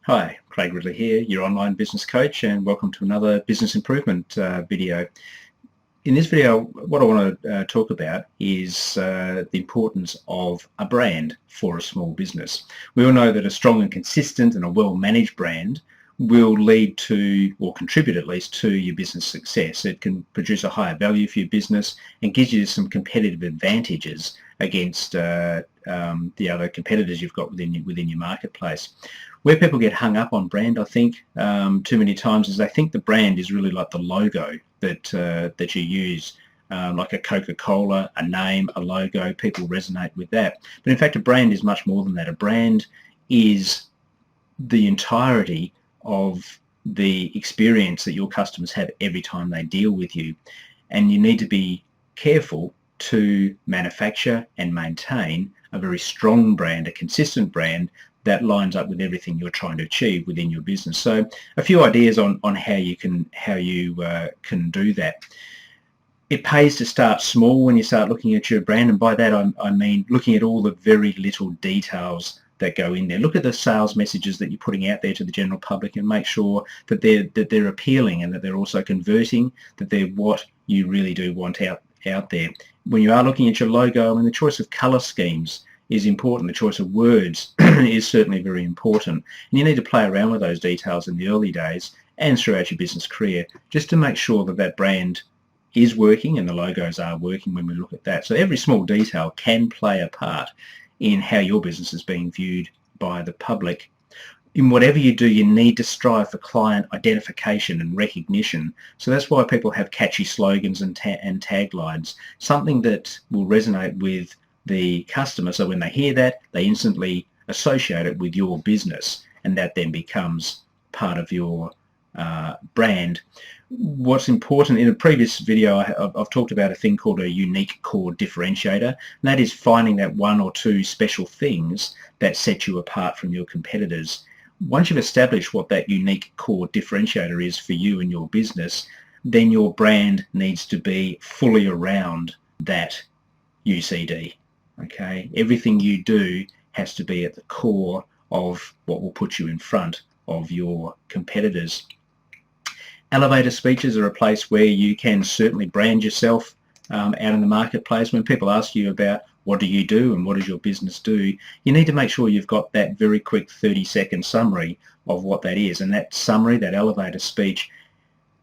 Hi, Craig Ridley here, your online business coach, and welcome to another business improvement video. In this video, what I want to talk about is the importance of a brand for a small business. We all know that a strong and consistent and a well-managed brand will lead to, or contribute at least, to your business success. It can produce a higher value for your business and gives you some competitive advantages against the other competitors you've got within your marketplace. Where people get hung up on brand, I think, too many times, is they think the brand is really like the logo that you use, like a Coca-Cola, a name, a logo. People resonate with that. But in fact, a brand is much more than that. A brand is the entirety of the experience that your customers have every time they deal with you. And you need to be careful to manufacture and maintain a very strong brand, a consistent brand that lines up with everything you're trying to achieve within your business. So a few ideas on how you can do that. It pays to start small when you start looking at your brand, and by that I mean looking at all the very little details that go in there. Look at the sales messages that you're putting out there to the general public and make sure that they're appealing and that they're also converting, that they're what you really do want out there. When you are looking at your logo, I mean, the choice of color schemes is important. The choice of words is certainly very important. And you need to play around with those details in the early days and throughout your business career, just to make sure that that brand is working and the logos are working when we look at that. So every small detail can play a part in how your business is being viewed by the public. In whatever you do, you need to strive for client identification and recognition. So that's why people have catchy slogans and taglines, something that will resonate with the customer. So when they hear that, they instantly associate it with your business, and that then becomes part of your brand. What's important, in a previous video I've talked about a thing called a unique core differentiator, and that is finding that one or two special things that set you apart from your competitors. Once you've established what that unique core differentiator is for you and your business, then your brand needs to be fully around that UCD. Okay, everything you do has to be at the core of what will put you in front of your competitors. Elevator speeches are a place where you can certainly brand yourself out in the marketplace. When people ask you about what do you do and what does your business do, you need to make sure you've got that very quick 30-second summary of what that is. And that summary, that elevator speech,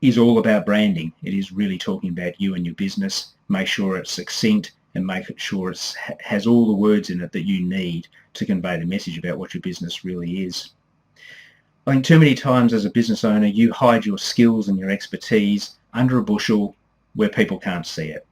is all about branding. It is really talking about you and your business. Make sure it's succinct and make sure it has all the words in it that you need to convey the message about what your business really is. I think too many times as a business owner, you hide your skills and your expertise under a bushel where people can't see it.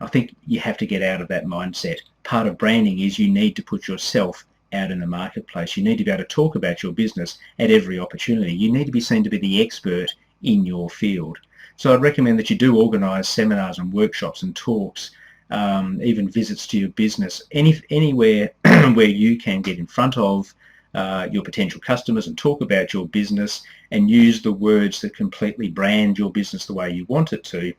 I think you have to get out of that mindset. Part of branding is you need to put yourself out in the marketplace. You need to be able to talk about your business at every opportunity. You need to be seen to be the expert in your field. So I'd recommend that you do organise seminars and workshops and talks, even visits to your business, anywhere where you can get in front of your potential customers and talk about your business and use the words that completely brand your business the way you want it to,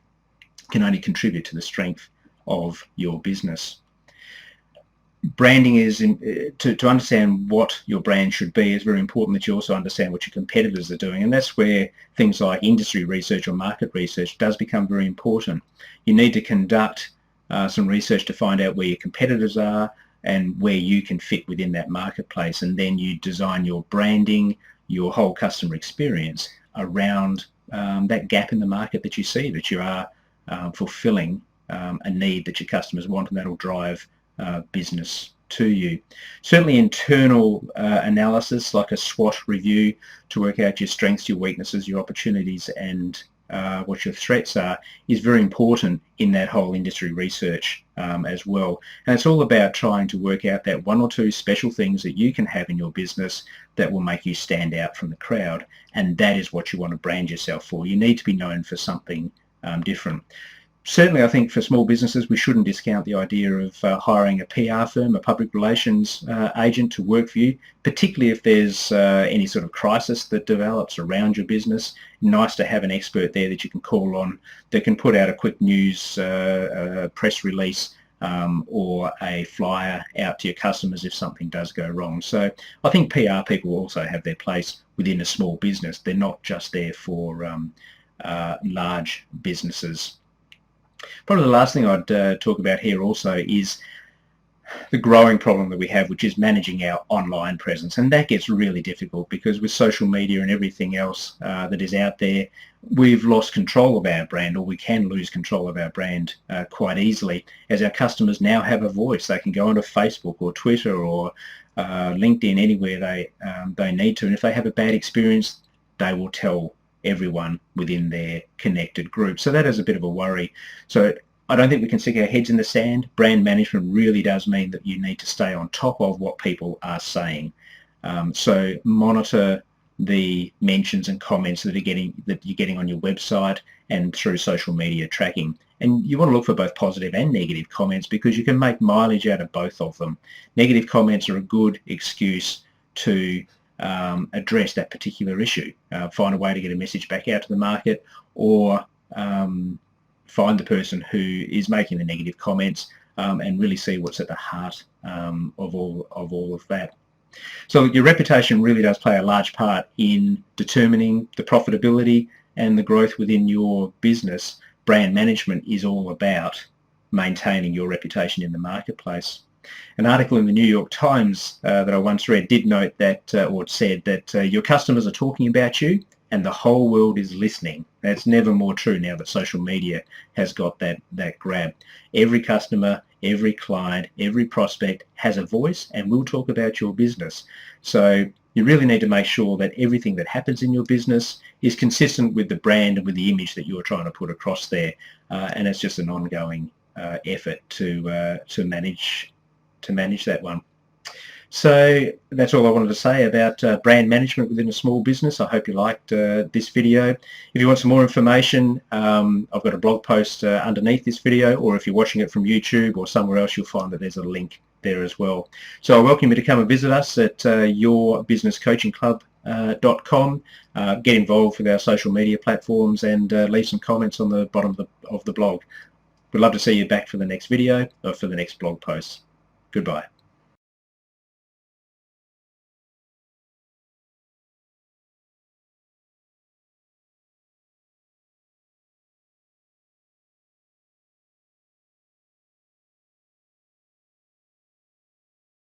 can only contribute to the strength of your business. Branding is, to understand what your brand should be, is very important that you also understand what your competitors are doing, and that's where things like industry research or market research does become very important. You need to conduct some research to find out where your competitors are and where you can fit within that marketplace, and then you design your branding, your whole customer experience around that gap in the market that you see, that you are fulfilling a need that your customers want, and that'll drive business to you. Certainly internal analysis, like a SWOT review, to work out your strengths, your weaknesses, your opportunities, and what your threats are, is very important in that whole industry research as well. And it's all about trying to work out that one or two special things that you can have in your business that will make you stand out from the crowd, and that is what you want to brand yourself for. You need to be known for something different. Certainly, I think for small businesses, we shouldn't discount the idea of hiring a PR firm, a public relations agent, to work for you, particularly if there's any sort of crisis that develops around your business. Nice to have an expert there that you can call on that can put out a quick news press release or a flyer out to your customers if something does go wrong. So I think PR people also have their place within a small business. They're not just there for large businesses. Probably the last thing I'd talk about here also is the growing problem that we have, which is managing our online presence, and that gets really difficult because with social media and everything else that is out there, we've lost control of our brand, or we can lose control of our brand quite easily, as our customers now have a voice. They can go onto Facebook or Twitter or LinkedIn, anywhere they need to, and if they have a bad experience, they will tell everyone within their connected group. So that is a bit of a worry. So I don't think we can stick our heads in the sand. Brand management really does mean that you need to stay on top of what people are saying. So monitor the mentions and comments that you're getting on your website and through social media tracking. And you want to look for both positive and negative comments, because you can make mileage out of both of them. Negative comments are a good excuse to address that particular issue, find a way to get a message back out to the market, or find the person who is making the negative comments and really see what's at the heart of all of that. So your reputation really does play a large part in determining the profitability and the growth within your business. Brand management is all about maintaining your reputation in the marketplace. An article in the New York Times that I once read did note that, or said that your customers are talking about you and the whole world is listening. That's never more true now that social media has got that grab. Every customer, every client, every prospect has a voice and will talk about your business. So you really need to make sure that everything that happens in your business is consistent with the brand and with the image that you're trying to put across there. And it's just an ongoing effort to manage that one. So that's all I wanted to say about brand management within a small business. I hope you liked this video. If you want some more information, I've got a blog post underneath this video, or if you're watching it from YouTube or somewhere else, you'll find that there's a link there as well. So I welcome you to come and visit us at yourbusinesscoachingclub.com. Get involved with our social media platforms and leave some comments on the bottom of the blog. We'd love to see you back for the next video or for the next blog post. Goodbye.